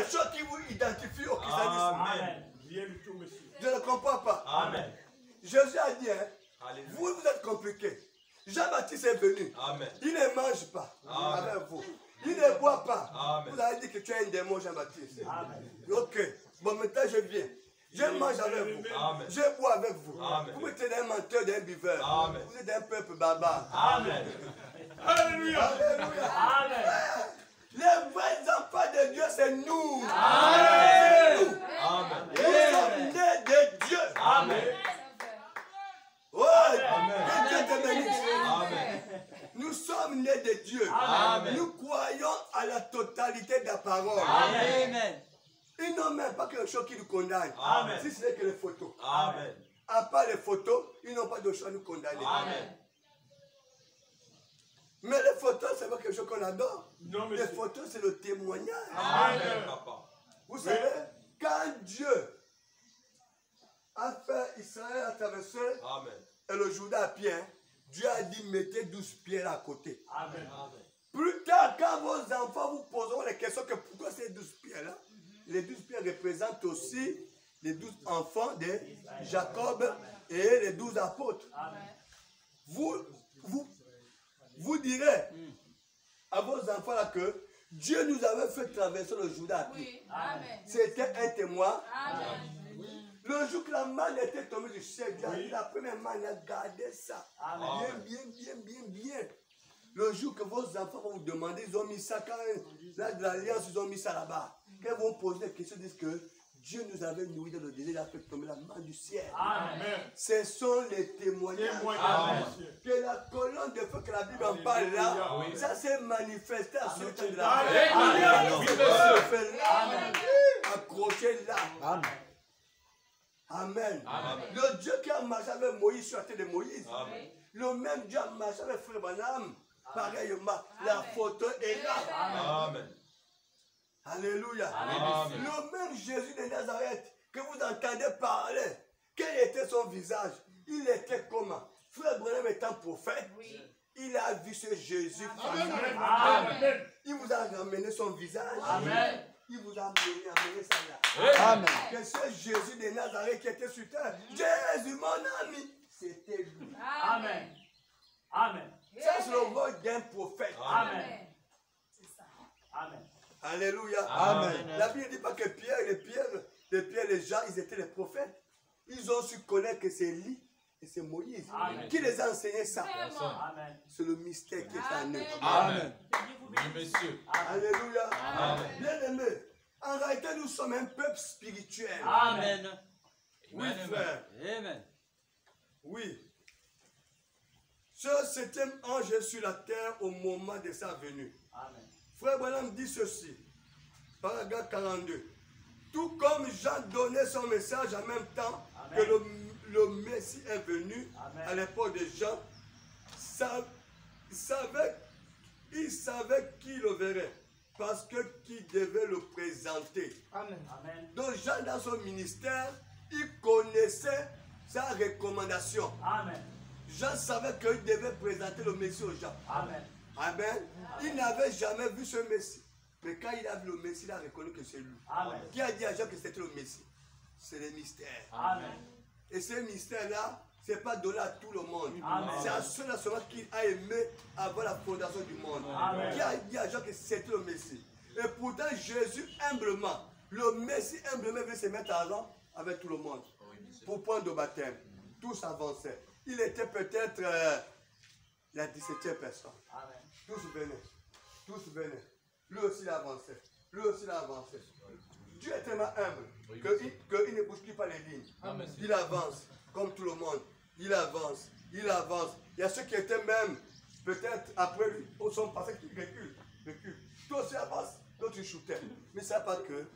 quelque chose qui vous identifie au christianisme. Amen. Je ne comprends pas. Amen. Jésus a dit, hein, vous êtes compliqués. Jean-Baptiste est venu. Amen. Il ne mange pas avec vous. Il ne boit pas. Amen. Vous avez dit que tu es un démon, Jean-Baptiste. Amen. Ok. Bon, maintenant je viens. Je mange avec vous. Amen. Je bois avec vous. Amen. Vous êtes un menteur, d'un buveur. Amen. Vous êtes un peuple barbare. Amen. Alléluia. Alléluia. Amen. Les vrais enfants de Dieu, c'est nous. Amen. C'est nous. Amen. Nous sommes nés de Dieu. Amen. Oh, que Dieu te bénisse. Amen. Nous sommes nés de Dieu. Amen. Nous croyons à la totalité de la parole. Amen. Ils n'ont même pas quelque chose qui nous condamne. Amen. Si ce n'est que les photos. Amen. À part les photos, ils n'ont pas de chose à nous condamner. Amen. Mais les photos, c'est pas quelque chose qu'on adore. Non, les photos, c'est le témoignage. Amen, papa. Vous savez, quand Dieu a fait Israël à traverser et le Jourdain à pied, Dieu a dit mettez 12 pierres à côté. Amen. Plus tard, quand vos enfants vous poseront les questions que pourquoi ces 12 pierres-là, les 12 pierres représentent aussi les 12 enfants de Jacob et les 12 apôtres. Vous direz à vos enfants là que Dieu nous avait fait traverser le Jourdain à pied. C'était un témoin. Le jour que la manne était tombée du ciel, Dieu a dit la première manne a gardé ça. Bien. Le jour que vos enfants vont vous demander, ils ont mis ça, quand là de l'alliance, ils ont mis ça là-bas. Quand ils vont poser des questions, ils disent que Dieu nous avait nourris dans le désert, il a fait tomber la main du ciel. Amen. Ce sont les témoignages. Amen. Que la colonne de feu que la Bible en parle là, ça s'est manifesté à ce temps de la vie. Accroché là. Amen. Amen. Amen. Le Dieu qui a marché avec Moïse sur la terre de Moïse, le même Dieu a marché avec Frère Branham, pareillement, la photo est là. Amen. Alléluia. Amen. Le même Jésus de Nazareth que vous entendez parler, quel était son visage? Il était comment? Frère Branham étant prophète, il a vu ce Jésus. Amen. Il vous a ramené son visage. Amen. Il vous a amené ça là. Amen. Que ce Jésus de Nazareth qui était sur terre, Jésus mon ami, c'était lui. Amen. Amen. Ça c'est le rôle d'un prophète. Amen. C'est ça. Amen. Alléluia. Amen. La Bible ne dit pas que les gens, ils étaient les prophètes. Ils ont su connaître que c'est lui et c'est Moïse. Amen. Qui les a enseigné ça. C'est le mystère qui est en eux. Amen. Monsieur. Alléluia. Amen. Bien aimé, en réalité, nous sommes un peuple spirituel. Amen. Oui, frère. Amen. Oui. Ce septième ange est sur la terre au moment de sa venue. Amen. Frère Branham dit ceci, paragraphe 42. Tout comme Jean donnait son message en même temps que le Messie est venu, à l'époque de Jean, il savait qui le verrait, parce que qui devait le présenter. Amen. Donc Jean, dans son ministère, il connaissait sa recommandation. Amen. Jean savait qu'il devait présenter le Messie aux gens. Amen. Amen. Il n'avait jamais vu ce Messie. Mais quand il a vu le Messie, il a reconnu que c'est lui. Amen. Qui a dit à Jean que c'était le Messie? C'est le mystère. Amen. Et ce mystère-là, ce n'est pas donné à tout le monde. C'est à ceux-là seulement qui a aimé avant la fondation du monde. Amen. Qui a dit à Jean que c'était le Messie. Et pourtant, Jésus, humblement, le Messie humblement veut se mettre à l'avant avec tout le monde. Pour prendre le baptême. Tous avançaient. Il était peut-être la 17e personne. Amen. Tous venaient. Tous venaient. Lui aussi il avançait. Lui aussi il avançait. Dieu est tellement humble qu'il ne bouscule pas les lignes. Amen. Il avance comme tout le monde. Il avance. Il avance. Il y a ceux qui étaient même, peut-être après lui, au son passé, qui reculent. Toi aussi avance, d'autres ils shootaient. Mais ce n'est pas que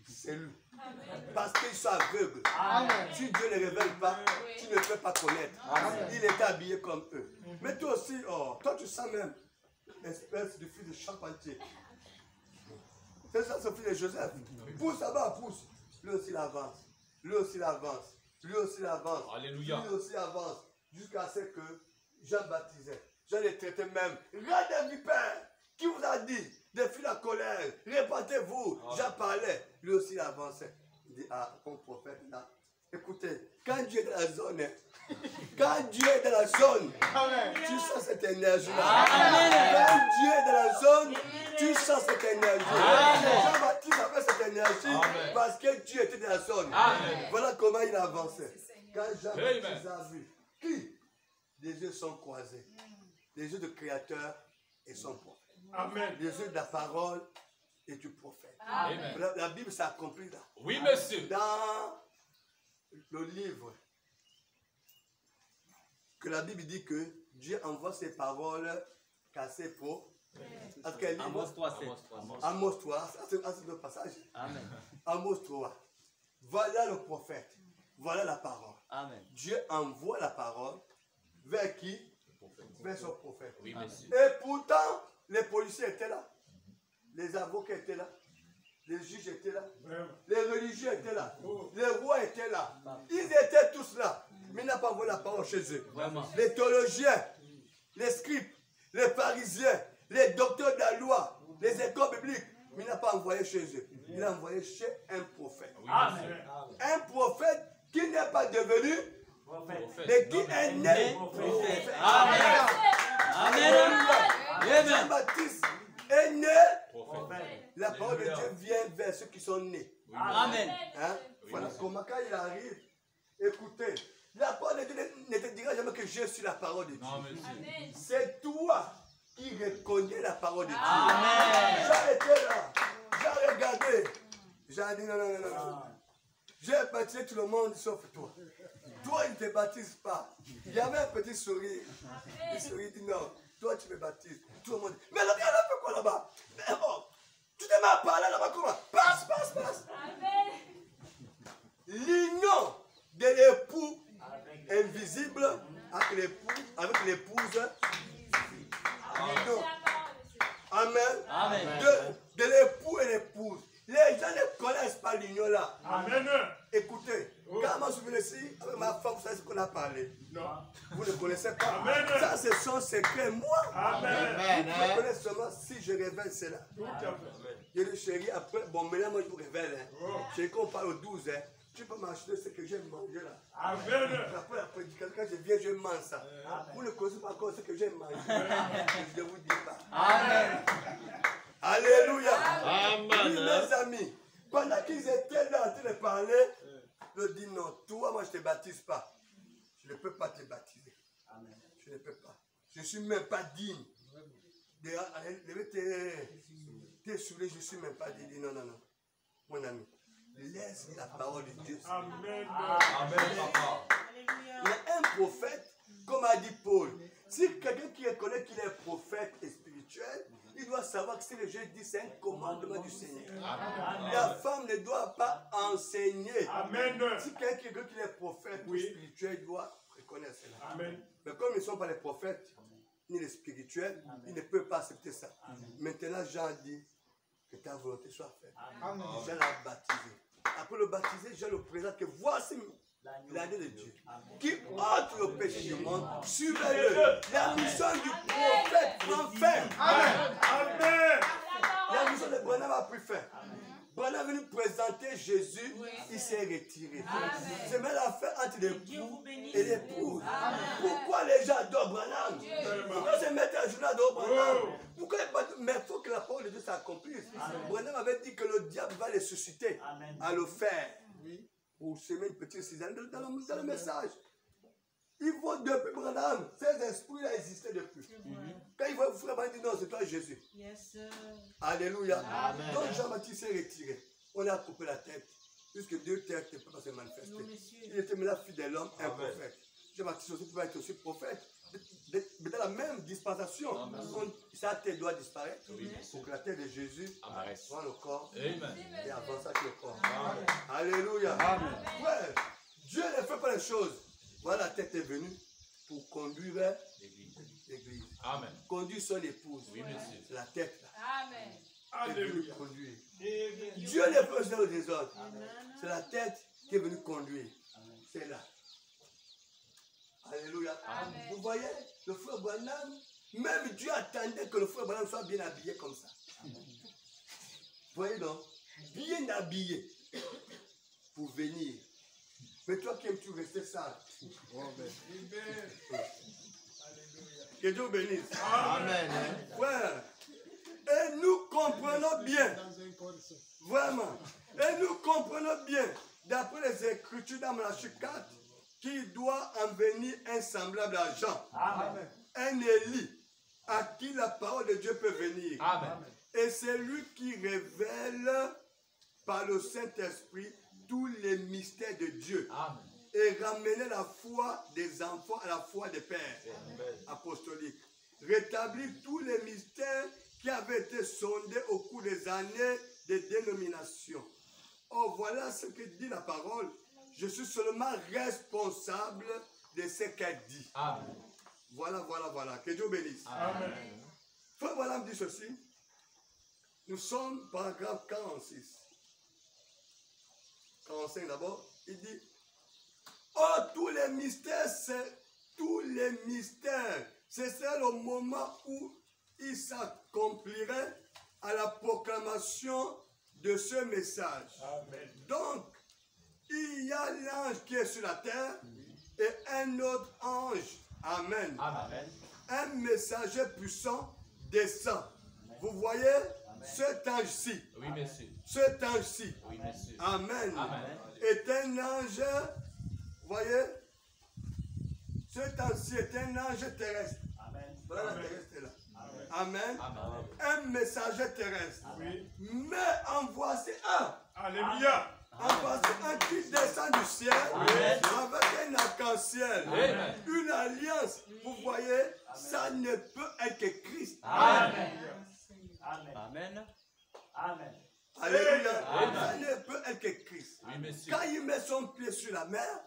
c'est lui. Amen. Parce qu'ils sont aveugles. Amen. Si Dieu ne révèle pas, tu ne peux pas connaître. Amen. Il est habillé comme eux. Mais toi aussi, toi tu sens même l'espèce du fils de charpentier. C'est ça, ce fils de Joseph. Pousse là-bas, pousse. Lui aussi il avance. Lui aussi il avance. Lui aussi il avance. Alléluia. Lui aussi avance. Jusqu'à ce que Jean baptisait. Jean les traitait même. Rat des vipères. Qui vous a dit de fuir la colère? Répentez-vous. Jean parlait, lui aussi il avançait. Il dit, ah, mon prophète là, écoutez, quand Dieu est dans la zone, quand Dieu est dans la zone, tu sens cette énergie-là. Quand Dieu est dans la zone, tu sens cette énergie. Jean-Baptiste avait cette énergie parce que Dieu était dans la zone. Voilà comment il avançait. Quand Jean-Baptiste a vu qui les yeux sont croisés, les yeux du Créateur et son prophète. Les yeux de la parole et du prophète. La Bible s'accomplit là. Oui, monsieur. Dans le livre que la Bible dit que Dieu envoie ses paroles cassées pour. Amos 3, Amos 3, c'est le passage. Amen. Amos 3. Voilà le prophète. Voilà la parole. Amen. Dieu envoie la parole vers qui? Vers son prophète. Oui, monsieur. Et pourtant, les policiers étaient là. Les avocats étaient là. Les juges étaient là. Les religieux étaient là. Les rois étaient là. Ils étaient tous là. Mais il n'a pas envoyé la parole chez eux. Vraiment. Les théologiens, les scribes, les pharisiens, les docteurs de la loi, les écoles bibliques. Mais il n'a pas envoyé chez eux. Il a envoyé chez un prophète. Amen. Un prophète qui n'est pas devenu, mais qui est né. Amen. Amen. Jean-Baptiste est né. La parole de Dieu vient vers ceux qui sont nés. Amen. Hein? Voilà comment quand il arrive, écoutez, la parole de Dieu ne te dira jamais que je suis la parole de Dieu. C'est toi qui reconnais la parole de Dieu. Amen. J'ai été là, j'ai regardé, j'ai dit non. J'ai baptisé tout le monde sauf toi. Toi, il ne te baptise pas. Il y avait un petit sourire. Le sourire dit non, toi tu me baptises. Tout le monde dit, mais là, il y a un peu quoi là-bas? Oh, tu te mets à parler là-bas comment? Passe. L'union de l'époux invisible avec l'épouse. Amen. De l'époux et l'épouse. Les gens ne connaissent pas l'union là. Amen. Écoutez, quand moi je suis venu ici, avec ma femme, vous savez ce qu'on a parlé? Non. Vous ne connaissez pas. Amen. Ça, c'est son secret. Moi, Amen. vous me connaissez seulement si je révèle cela. Je dis, chérie, après, bon, maintenant, moi, je vous révèle. Chérie, quand on parle au 12, tu peux m'acheter ce que j'ai mangé là. Amen. Après la prédication, quand je viens, je mange ça. Vous ne connaissez pas encore ce que j'ai mangé. Je ne vous dis pas. Amen. Alléluia. Amen. Oui, mes amis, pendant qu'ils étaient là en train de parler, je dis non, toi, moi, je ne te baptise pas. Je ne peux pas te baptiser. Amen. Je ne peux pas. Je ne suis même pas digne. T'es saoulé, je ne suis même pas digne. Non. Mon ami, laisse la parole de Dieu. Amen. Papa. Il y a un prophète, comme a dit Paul. Si quelqu'un qui reconnaît qu'il est prophète et spirituel, il doit savoir que si le Dieu dit c'est un commandement du Seigneur. Amen. La femme ne doit pas enseigner. Amen. Si quelqu'un qui reconnaît qu'il est prophète ou spirituel, il doit reconnaître cela. Amen. Mais comme ils ne sont pas les prophètes, ni les spirituels, ils ne peuvent pas accepter ça. Amen. Maintenant, Jean dit que ta volonté soit faite. Jean l'a baptisé. Après le baptiser, Jean le présente que voici l'année de Dieu qui ôte le péché du monde. Suivez-le. La mission du prophète prend fin. Amen. La mission de Branham a pris fin. Branham est venu présenter Jésus, il s'est retiré. C'est même l'affaire entre l'époux et l'épouse. Pourquoi les gens adorent Branham? Pourquoi se mettre à journée adorent Branham? Pourquoi? Mais il faut que la parole de Dieu s'accomplisse. Branham avait dit que le diable va les susciter à le faire. Pour semer une petite cisaille dans le message. Il faut depuis Branham, ces esprits-là existaient depuis. Quand il voit frère Branham, il dit non, c'est toi Jésus. Yes. Alléluia. Amen. Donc Jean-Baptiste s'est retiré. On a coupé la tête. Puisque deux têtes ne peuvent pas se manifester. Il était maintenant fils de l'homme, un prophète. Jean-Baptiste aussi pouvait être aussi prophète. Mais dans la même dispensation, sa tête doit disparaître pour que la tête de Jésus soit le corps et avance avec le corps. Amen. Alléluia. Amen. Ouais. Dieu ne fait pas les choses. Voilà, la tête est venue pour conduire l'église. Amen. Conduire son épouse. Oui, monsieur. C'est la tête là. Amen. Alléluia. Conduire. Dieu n'est pas dans le désordre. C'est la tête qui est venue conduire. C'est là. Alléluia. Amen. Vous voyez, le frère Branham, même Dieu attendait que le frère Branham soit bien habillé comme ça. Vous voyez donc, bien habillé pour venir. Mais toi qui aimes-tu rester sale? Que Dieu bénisse. Amen. Frère, et nous comprenons bien, vraiment, et nous comprenons bien, d'après les Écritures dans Malachie 4, qu'il doit en venir un semblable à Jean, un Élie, à qui la parole de Dieu peut venir. Amen. Et c'est lui qui révèle par le Saint-Esprit tous les mystères de Dieu. Amen. Et ramener la foi des enfants à la foi des pères apostoliques. Rétablir tous les mystères qui avaient été sondés au cours des années de dénomination. Oh, voilà ce que dit la parole. Je suis seulement responsable de ce qu'elle dit. Amen. Voilà. Que Dieu bénisse. Amen. Frère, voilà, me dit ceci. Nous sommes paragraphe 46. 45 d'abord. Il dit, oh, tous les mystères, ce serait le moment où il s'accomplirait à la proclamation de ce message. Amen. Donc, il y a l'ange qui est sur la terre et un autre ange. Amen. Amen. Un messager puissant descend. Vous voyez cet ange-ci. Oui, monsieur. Cet ange-ci. Oui, monsieur. Amen. Amen. Est un ange, vous voyez, cet ange-ci est un ange terrestre. Voilà la terrestre est là. Amen. Amen. Un messager terrestre. Oui. Mais en voici un. Alléluia. En voici un qui descend du ciel avec un arc-en-ciel. Amen. Une alliance. Vous voyez, ça ne peut être que Christ. Amen. Amen. Amen. Alléluia. Amen. Ça ne peut être que Christ. Oui, monsieur. Quand il met son pied sur la mer,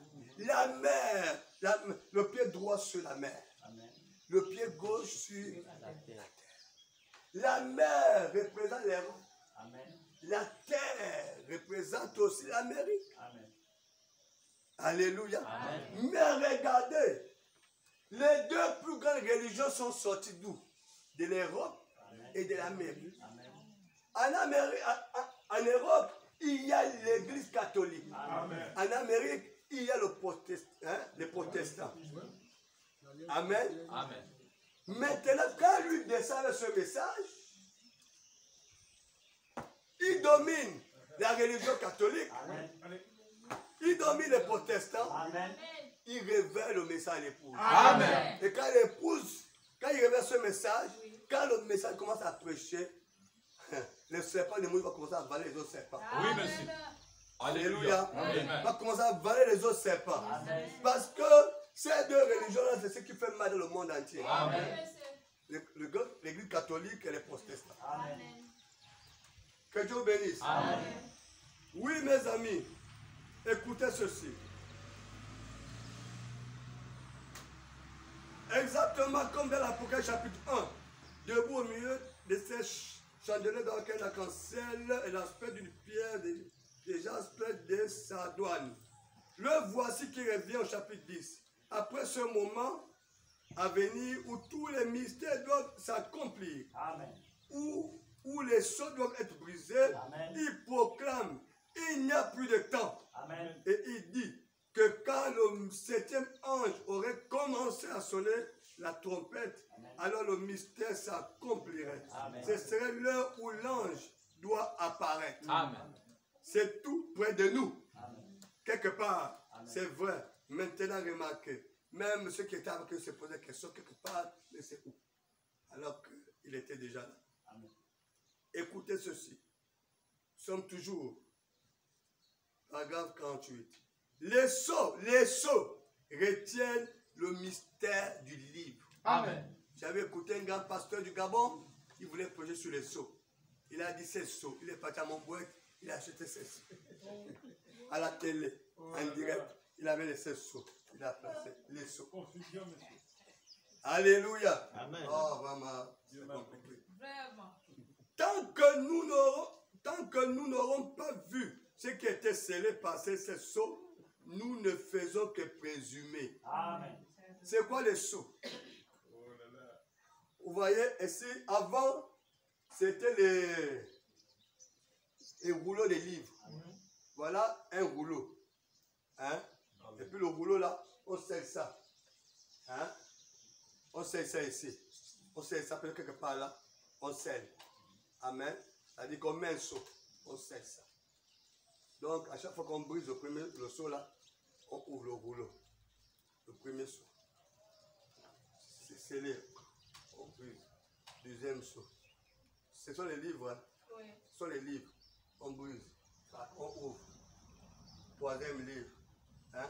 le pied droit sur la mer, le pied gauche sur la terre. La mer représente les rois. La terre représente aussi l'Amérique. Alléluia. Mais regardez, les deux plus grandes religions sont sorties d'où? De l'Europe et de l'Amérique. En Europe, il y a l'église catholique. Amen. En Amérique, il y a les protestants. Amen. Amen. Maintenant, quand lui descend avec ce message, il domine la religion catholique, il domine les protestants, il révèle le message à l'épouse. Amen. Et quand l'épouse, quand il révèle ce message, quand le message commence à prêcher, le serpent de Moïse va commencer à avaler les autres serpents. Oui, monsieur. Alléluia. Amen. Va commencer à avaler les autres serpents. Parce que ces deux religions-là, c'est ce qui fait mal dans le monde entier. Amen. L'église catholique et les protestants. Amen. Que Dieu vous bénisse. Amen. Oui, mes amis, écoutez ceci. Exactement comme dans l'Apocalypse chapitre 1, debout au milieu de ces chandeliers dans un arc-en-ciel et l'aspect d'une pierre de jaspe de sardoine. Le voici qui revient au chapitre 10. Après ce moment à venir où tous les mystères doivent s'accomplir, où les sceaux doivent être brisés, il proclame, il n'y a plus de temps. Amen. Et il dit que quand le septième ange aurait commencé à sonner la trompette, alors le mystère s'accomplirait. Ce serait l'heure où l'ange doit apparaître. Amen. C'est tout près de nous. Amen. Quelque part, Amen. c'est vrai. Maintenant, remarquez, même ceux qui étaient avec eux se posaient la question quelque part, mais c'est où? Alors qu'il était déjà là. Amen. Écoutez ceci. Nous sommes toujours, paragraphe 48. Les sceaux retiennent le mystère du livre. Amen. J'avais écouté un grand pasteur du Gabon, il voulait projeter sur les sceaux. Il a dit ces sceaux. Il est parti à Montbouet, il a acheté ces sceaux. À la télé, en direct, il avait les 16 sceaux. Il a placé les sceaux. Alléluia. Amen. Oh, vraiment, c'est compliqué. Vraiment. Tant que nous n'aurons pas vu ce qui était scellé par ces sceaux, nous ne faisons que présumer. Amen. C'est quoi les sceaux? Vous voyez, ici, avant, c'était et rouleau de livres. Voilà un rouleau. Hein? Et puis le rouleau là, on scelle ça. Hein? On scelle ça ici. On scelle ça peut-être quelque part là. On scelle. Amen. C'est-à-dire qu'on met un seau. On scelle ça. Donc à chaque fois qu'on brise le seau là, on ouvre le rouleau. Le premier seau. C'est scellé. On brise. Deuxième seau. Ce sont les livres. Hein? Oui. Ce sont les livres. On brise. On ouvre. Troisième livre. Hein?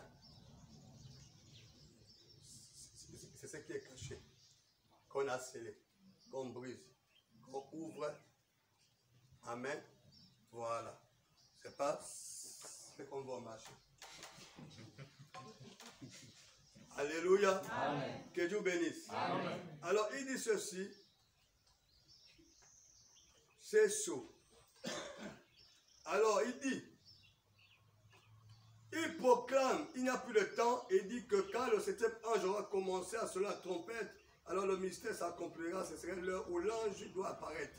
C'est ce qui est caché. Qu'on a scellé. Qu'on brise. Qu'on ouvre. Amen. Voilà. C'est pas ce qu'on va marcher. Alléluia. Amen. Que Dieu bénisse. Amen. Alors il dit ceci. C'est sceau. Alors il dit. Il proclame, il n'y a plus de temps, et dit que quand le septième ange aura commencé à sonner la trompette, alors le mystère s'accomplira, ce serait l'heure où l'ange doit apparaître.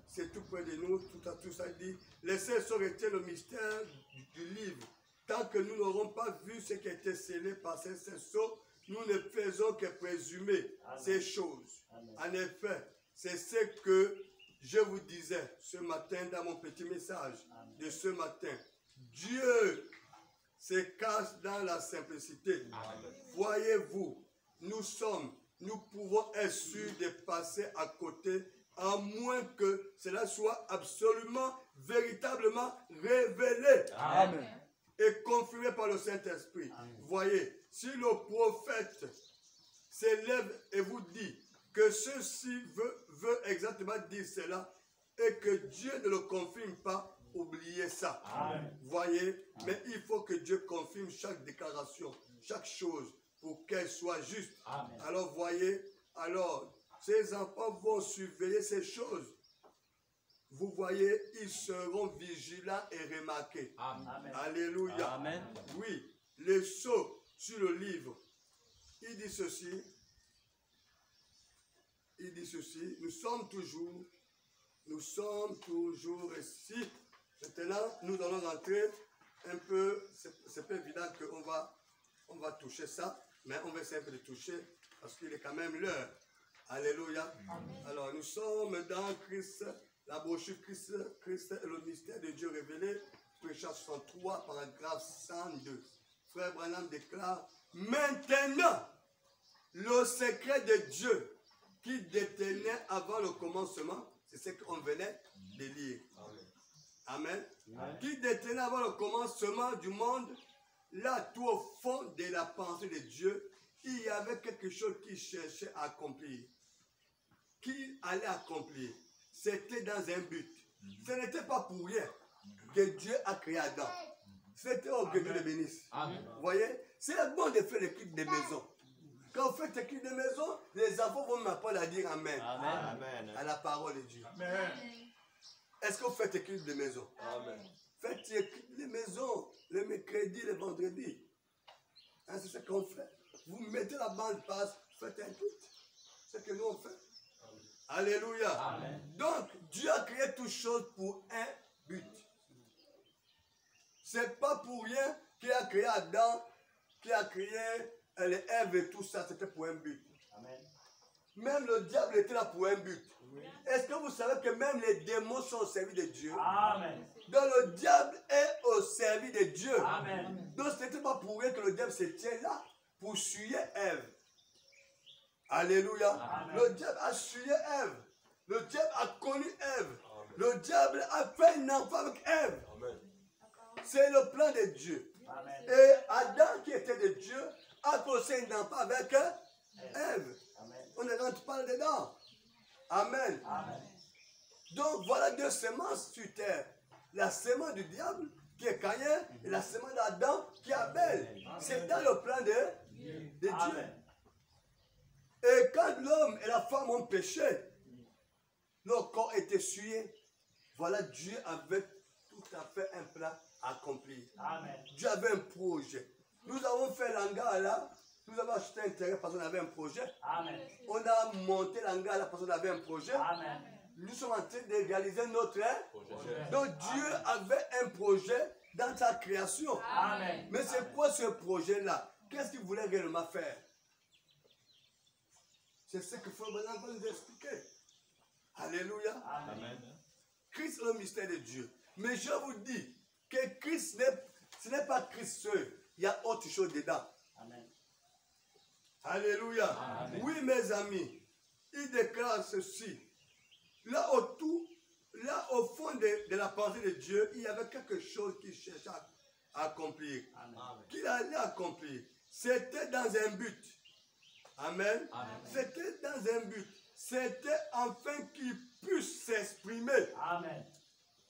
C'est tout près de nous, tout ça dit. Laissez sortir le mystère du livre. Tant que nous n'aurons pas vu ce qui a été scellé par ces sceaux, nous ne faisons que présumer ces choses. Amen. En effet, c'est ce que je vous disais ce matin dans mon petit message de ce matin. Dieu se cache dans la simplicité. Voyez-vous, nous pouvons être sûrs de passer à côté, à moins que cela soit absolument, véritablement révélé. Amen. Et confirmé par le Saint-Esprit. Voyez, si le prophète s'élève et vous dit que ceci veut exactement dire cela, et que Dieu ne le confirme pas, oubliez ça. Amen. Voyez, mais il faut que Dieu confirme chaque déclaration, chaque chose, pour qu'elle soit juste. Amen. Alors voyez, alors ces enfants vont surveiller ces choses. Vous voyez, ils seront vigilants et remarqués. Amen. Alléluia. Amen. Oui, le sceau sur le livre, il dit ceci. Il dit ceci, nous sommes toujours ici. Maintenant, nous allons rentrer un peu, c'est pas évident qu'on va toucher ça, mais on va essayer de toucher parce qu'il est quand même l'heure. Alléluia. Amen. Alors, nous sommes dans Christ, la brochure Christ et le mystère de Dieu révélé, Péchage 63, paragraphe 102. Frère Branham déclare, maintenant, le secret de Dieu qui détenait avant le commencement, c'est ce qu'on venait de lire. Amen. Amen. Qui détenait avant le commencement du monde, là, tout au fond de la pensée de Dieu, il y avait quelque chose qu'il cherchait à accomplir. Qu'il allait accomplir. C'était dans un but. Ce n'était pas pour rien que Dieu a créé Adam. C'était au que Dieu le bénisse. Vous voyez, c'est bon de faire les cultes des maisons. Quand vous faites les cultes des maisons, les enfants vont m'apprendre à dire Amen. Amen. À la parole de Dieu. Amen. Est-ce que vous faites les cultes des maisons? Amen. Faites les cultes des maisons, le mercredi, le vendredi. Hein, c'est ce qu'on fait. Vous mettez la bande passe, faites un culte. C'est ce que nous on fait. Amen. Alléluia. Amen. Donc, Dieu a créé toutes choses pour un but. C'est pas pour rien qu'il a créé Adam, qu'il a créé les Ève et tout ça, c'était pour un but. Amen. Même le diable était là pour un but. Oui. Est-ce que vous savez que même les démons sont au service de Dieu? Amen. Donc le diable est au service de Dieu. Amen. Donc ce n'était pas pour rien que le diable se tient là pour suyer Ève. Alléluia. Amen. Le diable a suyé Ève. Le diable a connu Ève. Amen. Le diable a fait un enfant avec Ève. C'est le plan de Dieu. Amen. Et Adam qui était de Dieu a posé un enfant avec Ève. On ne rentre pas dedans. Amen. Amen. Donc voilà deux semences sur terre. La semence du diable qui est Caïn et la semence d'Adam qui est Abel. C'est dans le plan de Dieu. Et quand l'homme et la femme ont péché, leur corps était souillé. Voilà, Dieu avait tout à fait un plan accompli. Amen. Dieu avait un projet. Nous avons fait l'hangar là. Nous avons acheté un terrain parce qu'on avait un projet. Amen. On a monté l'hangar là parce qu'on avait un projet. Amen. nous sommes en train de réaliser notre projet. Donc Dieu avait un projet dans sa création. Amen. Mais c'est quoi ce projet-là? Qu'est-ce qu'il voulait réellement faire? C'est ce que Frère Branham va nous expliquer. Alléluia. Amen. Christ est le mystère de Dieu. Mais je vous dis que Christ, ce n'est pas Christ seul. Il y a autre chose dedans. Amen. Alléluia. Amen. Oui, mes amis, il déclare ceci. Là au fond de la pensée de Dieu, il y avait quelque chose qu'il cherchait à accomplir. Amen. Qu'il allait accomplir. C'était dans un but. Amen. Amen. C'était dans un but. C'était afin qu'il puisse s'exprimer. Amen.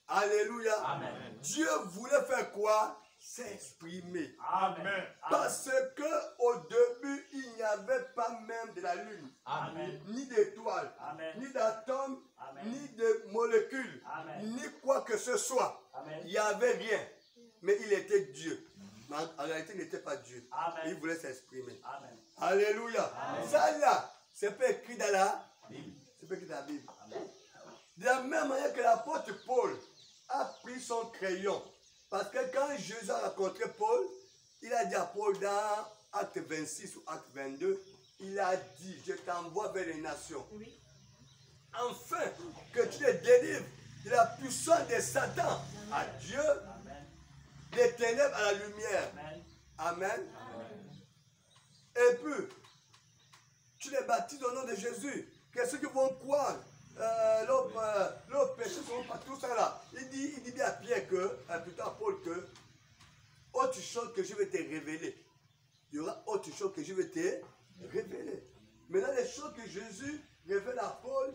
Alléluia. Amen. Dieu voulait faire quoi? S'exprimer. Amen. Parce que au début, il n'y avait pas même de la lune, Amen. ni d'étoiles, Amen. ni d'atomes, Amen. ni de molécules, Amen. ni quoi que ce soit. Amen. Il n'y avait rien. Mais il était Dieu. Mais en réalité, il n'était pas Dieu. Amen. Il voulait s'exprimer. Amen. Alléluia. Amen. Ça là, c'est pas écrit dans la Bible. C'est pas écrit dans la Bible. Amen. De la même manière que l'apôtre Paul a pris son crayon. Parce que quand Jésus a rencontré Paul, il a dit à Paul dans Acte 26 ou Acte 22, il a dit, je t'envoie vers les nations. Oui. Afin que tu les délivres de la puissance de Satan à Dieu, Amen. des ténèbres à la lumière. Amen. Amen. Et puis, tu les baptises au nom de Jésus. Que ceux qui vont croire, leurs péchés seront pas tout ça là. Il dit bien à Pierre que, plutôt à Paul que, autre chose que je vais te révéler. Il y aura autre chose que je vais te révéler. Maintenant, les choses que Jésus révèle à Paul,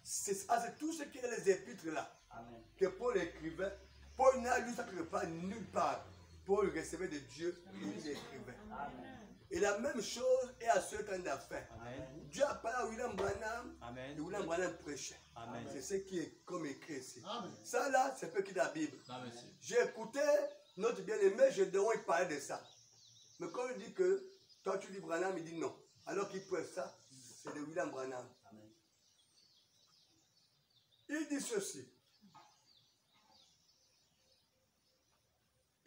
c'est tout ce qui est les épîtres là, Amen. que Paul écrivait. Paul n'a lu ça quelque part, nulle part. Paul recevait de Dieu et il écrivait. Amen. Et la même chose est à ce temps d'affaires. Amen. Dieu a parlé à William Branham et Amen. William Branham prêchait. Amen. C'est ce qui est comme écrit ici. Amen. Ça là, c'est peu qui est dans la Bible. Non, monsieur. J'ai écouté notre bien-aimé, je devrais parler de ça. Mais quand il dit que toi tu dis Branham, il dit non. Alors qu'il prêche ça, c'est de William Branham. Amen. Il dit ceci.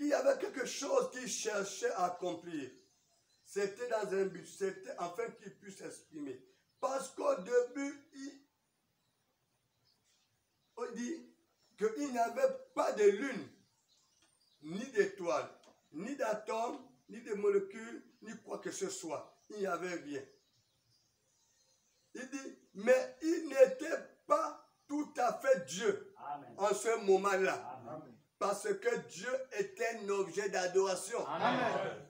Il y avait quelque chose qu'il cherchait à accomplir. C'était dans un but, c'était afin qu'il puisse s'exprimer. Parce qu'au début, on dit qu'il n'y avait pas de lune, ni d'étoiles, ni d'atomes, ni de molécules, ni quoi que ce soit. Il n'y avait rien. Il dit, mais il n'était pas tout à fait Dieu Amen. en ce moment-là. Amen. Parce que Dieu est un objet d'adoration. Amen.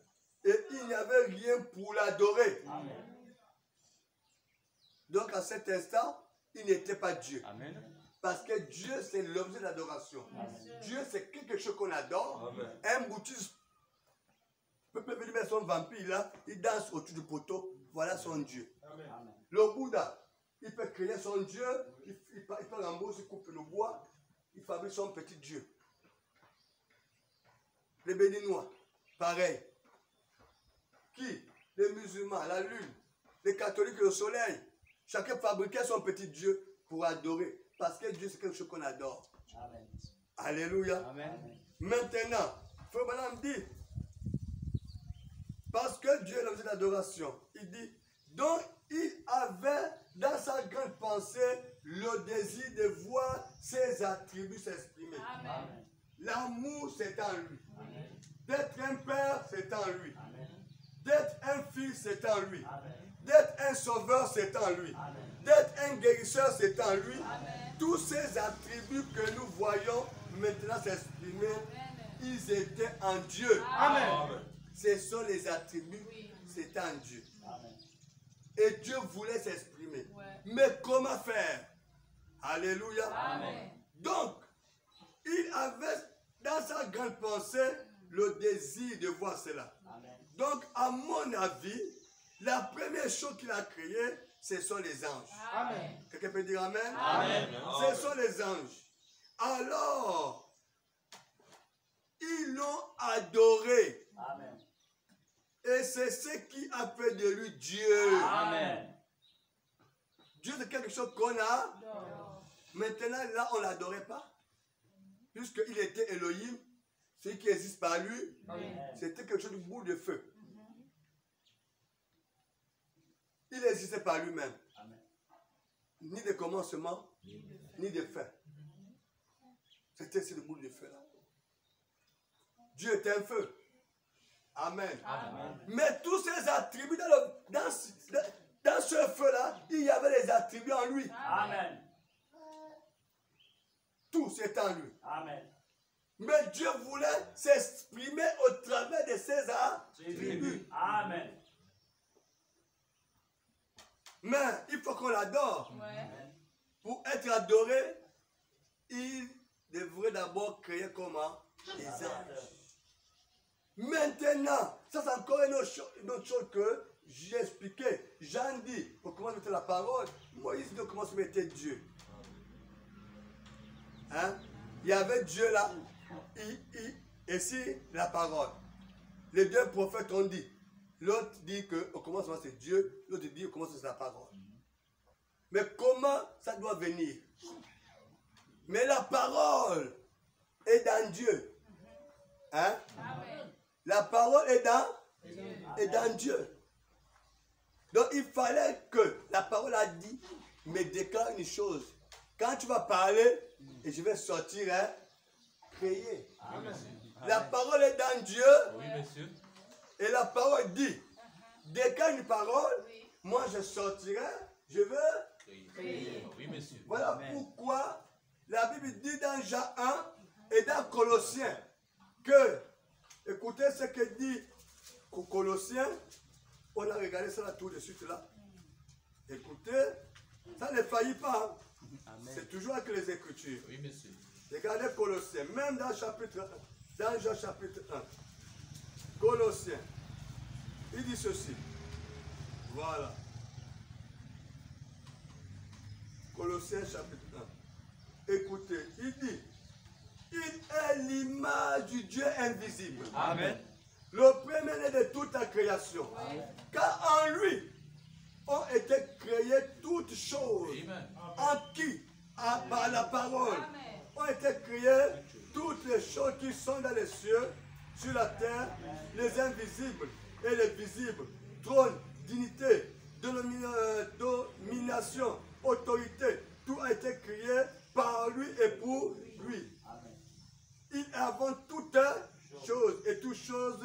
Et il n'y avait rien pour l'adorer. Amen. Donc à cet instant, il n'était pas Dieu. Amen. Parce que Dieu, c'est l'objet d'adoration. Dieu, c'est quelque chose qu'on adore. Amen. Un bouddhiste peut venir mettre son vampire là, il danse autour du poteau. Voilà son Dieu. Amen. Amen. Le Bouddha, il peut créer son Dieu, il part en bourse, il coupe le bois, il fabrique son petit Dieu. Les Béninois, pareil. Qui? Les musulmans, la lune. Les catholiques, le soleil. Chacun fabriquait son petit Dieu pour adorer. Parce que Dieu, c'est quelque chose qu'on adore. Amen. Alléluia. Amen. Maintenant, Frère Branham dit, parce que Dieu est l'objet d'adoration, il dit, donc il avait dans sa grande pensée le désir de voir ses attributs s'exprimer. Amen. L'amour, c'est en lui. Amen. D'être un père, c'est en lui. Amen. D'être un fils, c'est en lui. Amen. D'être un sauveur, c'est en lui. Amen. D'être un guérisseur, c'est en lui. Amen. Tous ces attributs que nous voyons maintenant s'exprimer, ils étaient en Dieu. Amen. Ce sont les attributs, Oui. c'est en Dieu. Amen. Et Dieu voulait s'exprimer. Ouais. Mais comment faire? Alléluia. Amen. Donc, il avait dans sa grande pensée le désir de voir cela. Amen. Donc, à mon avis, la première chose qu'il a créée, ce sont les anges. Amen. Quelqu'un peut dire Amen? Amen. Ce sont les anges. Alors, ils l'ont adoré. Amen. Et c'est ce qui a fait de lui Dieu. Amen. Dieu, c'est quelque chose qu'on a. Maintenant, là, on ne l'adorait pas. Puisqu'il était Elohim, ce qui existe par lui, c'était quelque chose de boule de feu. Il existait par lui-même. Ni de commencement, ni de fin. C'était ce boule de feu là. Dieu était un feu. Amen. Amen. Mais tous ces attributs, dans ce feu-là, il y avait les attributs en lui. Amen. Tout c'est en lui. Amen. Mais Dieu voulait s'exprimer au travers de ses attributs. Amen. Mais il faut qu'on l'adore. Pour être adoré, il devrait d'abord créer comment? Les anges. Maintenant, ça c'est encore une autre chose que j'ai expliqué. Jean dit, pour comment mettre la parole, Moïse dit comment se mettait Dieu. Hein? Il y avait Dieu là, et ici la parole. Les deux prophètes ont dit. L'autre dit qu'au commencement c'est Dieu, l'autre dit au commencement c'est la parole. Mais comment ça doit venir? Mais la parole est dans Dieu. Hein? La parole est dans Dieu. Donc il fallait que la parole a dit, mais déclare une chose. Quand tu vas parler, et je vais sortir, hein, créer. Amen. La parole est dans Dieu. Oui, monsieur. Et la parole dit, déclare une parole, moi je sortirai, je veux créer. Oui, monsieur. Voilà Amen. Pourquoi la Bible dit dans Jean 1 et dans Colossiens que, écoutez ce que dit Colossiens, on a regardé ça là tout de suite là. Écoutez, ça ne faillit pas. C'est toujours avec les Écritures. Oui, monsieur. Regardez Colossiens, même dans chapitre 1, dans Jean chapitre 1. Colossiens, il dit ceci. Voilà. Colossiens chapitre 1. Écoutez, il dit, il est l'image du Dieu invisible. Amen. Le premier-né de toute la création. Amen. Car en lui ont été créées toutes choses. Amen. En qui, par la parole, Amen. Ont été créées toutes les choses qui sont dans les cieux, sur la terre, Amen. Les invisibles et les visibles, trône, dignité, domination, autorité, tout a été créé par lui et pour lui. Amen. Il est avant toute chose et toutes choses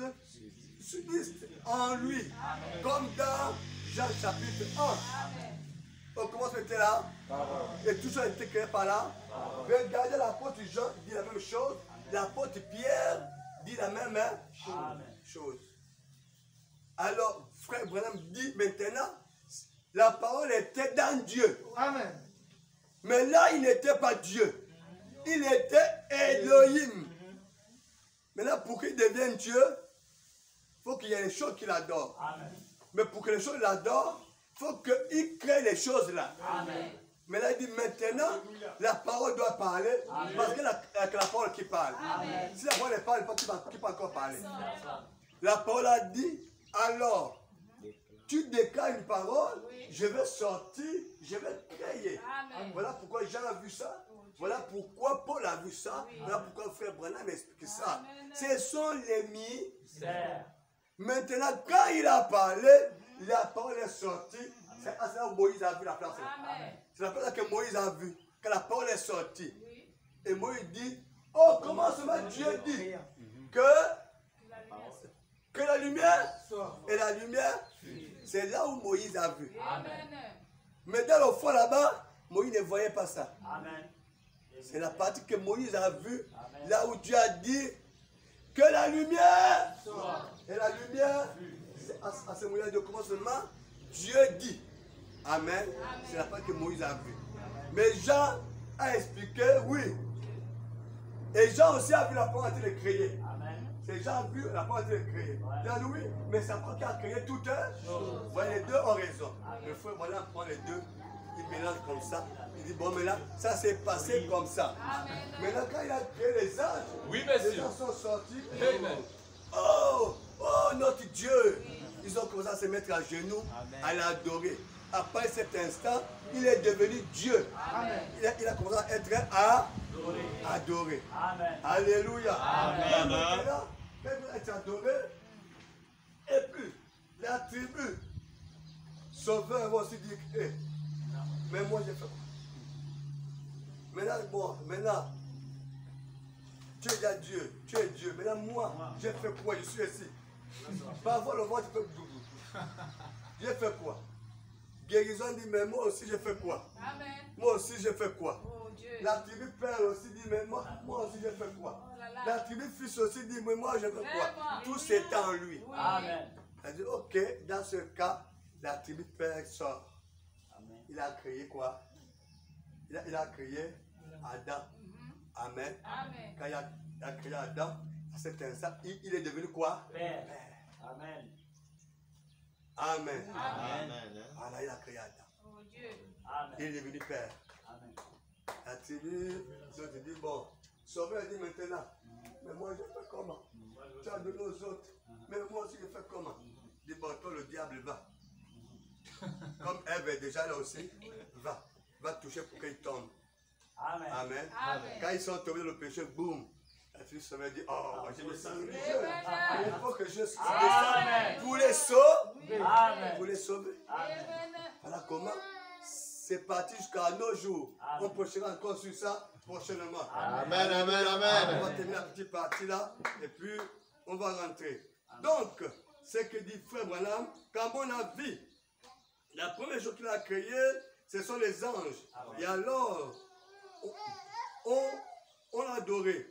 subsistent en lui. Amen. Comme dans Jean chapitre 1. Amen. On commence maintenant là. Et tout ça a été créé par là. Regardez l'apôtre Jean dit la même chose. L'apôtre Pierre dit la même chose. Alors, frère Branham dit maintenant, la parole était dans Dieu. Amen. Mais là, il n'était pas Dieu. Il était Elohim. Maintenant, pour qu'il devienne Dieu, il faut qu'il y ait des choses qu'il adore. Amen. Mais pour que les choses l'adorent, il faut qu'il crée les choses là. Amen. Mais là, il dit maintenant, la parole doit parler. Amen. Parce que c'est la parole qui parle. Amen. Si la parole ne parle pas, qui peut encore parler? La parole a dit, alors, tu déclares une parole, oui. Je vais sortir, je vais créer. Amen. Voilà pourquoi Jean a vu ça. Voilà pourquoi Paul a vu ça. Oui. Voilà pourquoi le frère Branham explique ça. Amen. Ce sont les mystères. Maintenant, quand il a parlé, la parole est sortie. C'est à ça que Moïse a vu la place. C'est la place que Moïse a vu. Que la parole est sortie. Oui. Et Moïse dit, oh, commencement, Dieu dit que la lumière et la lumière, c'est là où Moïse a vu. Amen. Mais dans le fond là-bas, Moïse ne voyait pas ça. C'est la partie que Moïse a vue, là où Dieu a dit que la lumière et la lumière, à ce moment-là de commencement, Dieu dit. Amen. C'est la partie que Moïse a vue. Mais Jean a expliqué, oui. Et Jean aussi a vu la parole de créer. C'est Jean a vu la parole de créer. Jean dit oui, mais c'est la parole qui a créé toutes choses. Voilà, les deux ont raison. Le frère, voilà, prend les deux, il mélange comme ça. Il dit, bon, mais là, ça s'est passé comme ça. Amen. Maintenant, quand il a créé les anges, oui, les anges sont sortis. Amen. Oh, notre Dieu. Ils ont commencé à se mettre à genoux, à l'adorer. après cet instant, il est devenu Dieu. Il a commencé à être adoré. Amen. Alléluia. Amen. Maintenant, quand il est adoré, et puis la tribu sauveur va aussi dire, hey, mais moi j'ai fait quoi? Maintenant, tu es déjà Dieu, tu es Dieu. Maintenant, moi, j'ai fait quoi? Je suis ici. Parfois, le ventre fait doudou. J'ai fait quoi? Guérison dit, mais moi aussi, j'ai fait quoi? Amen. Moi aussi, j'ai fait quoi? Oh Dieu. La tribu père aussi dit, mais moi aussi, j'ai fait quoi? Oh là là. La tribu fils aussi dit, mais moi, j'ai fait quoi? Vraiment. Tout c'est en lui. Oui. Amen. Elle dit, ok, dans ce cas, la tribu père sort. Amen. Il a créé quoi? Il a créé Adam. Amen. Amen. Quand il a créé Adam, à cet instant, il est devenu quoi? Père. Amen. Amen. Amen. Voilà, il a créé Adam. Oh Dieu. Amen. Il est devenu père. Amen. La tribu, l'autre dit, bon, Sauveur dit maintenant, mais moi je fais comment? Tu as donné aux autres, mais moi aussi je fais comment? Il dit, bon, toi le diable va. Comme Ève est déjà là aussi, va toucher pour qu'il tombe. Amen. Amen. Amen. Quand ils sont tombés dans le péché, boum, la tribu Sauveur dit, oh, moi je me sens religieux. Amen. Il faut que je descende Amen. pour les sauver. Amen. Pour les sauver. Amen. Voilà comment c'est parti jusqu'à nos jours. Amen. On prêchera encore sur ça prochainement. Amen, amen, On amen. va terminer la petite partie là et puis on va rentrer. Donc, ce que dit Frère Branham, qu'à mon avis, la première chose qu'il a créée, ce sont les anges. Et alors, on l'a adoré.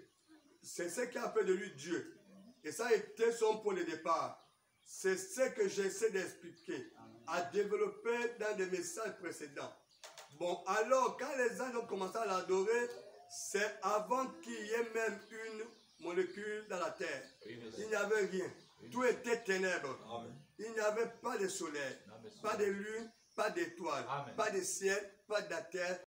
C'est ce qui a fait de lui Dieu. Et ça a été son point de départ. C'est ce que j'essaie d'expliquer, à développer dans des messages précédents. Bon, alors, quand les anges ont commencé à l'adorer, c'est avant qu'il y ait même une molécule dans la terre. Il n'y avait rien. Tout était ténèbres. Il n'y avait pas de soleil, pas de lune, pas d'étoiles, pas de ciel, pas de la terre.